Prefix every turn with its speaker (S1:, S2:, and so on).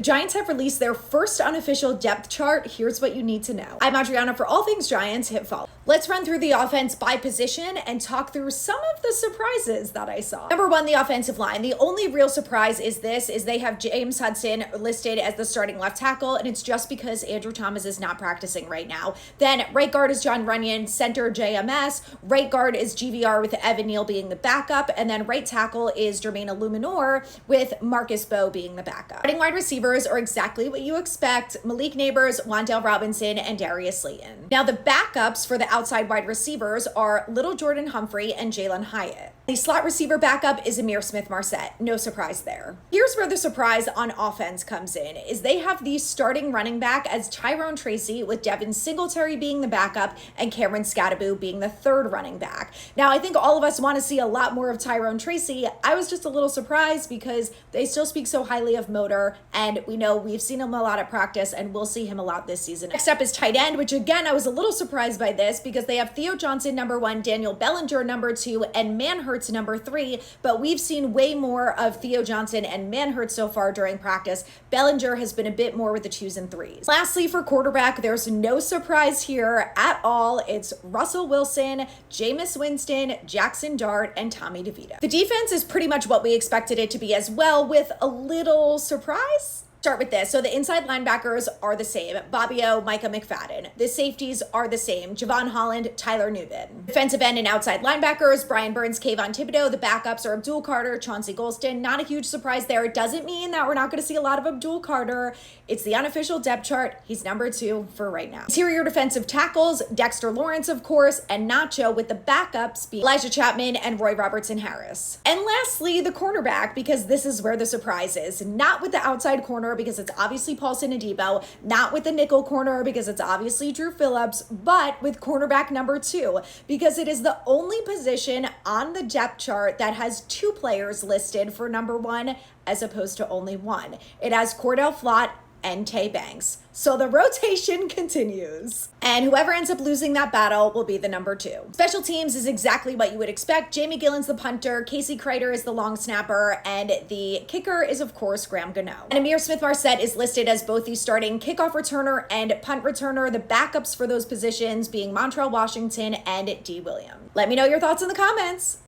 S1: The Giants have released their first unofficial depth chart. Here's what you need to know. I'm Adriana for all things Giants. Hit follow. Let's run through the offense by position and talk through some of the surprises that I saw. Number one, the offensive line. The only real surprise is they have James Hudson listed as the starting left tackle, and it's just because Andrew Thomas is not practicing right now. Then right guard is John Runyon, center JMS, right guard is GVR with Evan Neal being the backup, and then right tackle is Jermaine Illuminor with Marcus Bowe being the backup. Starting wide receivers are exactly what you expect: Malik Neighbors, Wan'Dale Robinson, and Darius Slayton. Now the backups for the outside wide receivers are Little Jordan Humphrey and Jalen Hyatt. The slot receiver backup is Ihmir Smith-Marsette. No surprise there. Here's where the surprise on offense comes in, is they have the starting running back as Tyrone Tracy, with Devin Singletary being the backup and Cameron Scattaboo being the third running back. Now, I think all of us want to see a lot more of Tyrone Tracy. I was just a little surprised because they still speak so highly of Motor, and we know we've seen him a lot at practice and we'll see him a lot this season. Next up is tight end, which again, I was a little surprised by this because they have Theo Johnson number 1, Daniel Bellinger number 2, and Manhurts number 3, but we've seen way more of Theo Johnson and Manhurts so far during practice. Bellinger has been a bit more with the 2s and 3s. Lastly, for quarterback, there's no surprise here at all. It's Russell Wilson, Jameis Winston, Jackson Dart, and Tommy DeVito. The defense is pretty much what we expected it to be as well, with a little surprise. Start with this. So the inside linebackers are the same: Bobby O, Micah McFadden. The safeties are the same: Javon Holland, Tyler Newton. Defensive end and outside linebackers, Brian Burns, Kayvon Thibodeau. The backups are Abdul Carter, Chauncey Golston. Not a huge surprise there. It doesn't mean that we're not going to see a lot of Abdul Carter. It's the unofficial depth chart. He's number 2 for right now. Interior defensive tackles, Dexter Lawrence, of course, and Nacho, with the backups being Elijah Chapman and Roy Robertson Harris. And lastly, the cornerback, because this is where the surprise is. Not with the outside corner, because it's obviously Paulson Adebo, not with the nickel corner because it's obviously Drew Phillips, but with cornerback number 2, because it is the only position on the depth chart that has 2 players listed for number 1 as opposed to only 1. It has Cordell Flott and Tay Banks. So the rotation continues. And whoever ends up losing that battle will be the number 2. Special teams is exactly what you would expect. Jamie Gillen's the punter, Casey Kreider is the long snapper, and the kicker is, of course, Graham Gano. And Ihmir Smith-Marsette is listed as both the starting kickoff returner and punt returner, the backups for those positions being Montrell Washington and D. Williams. Let me know your thoughts in the comments.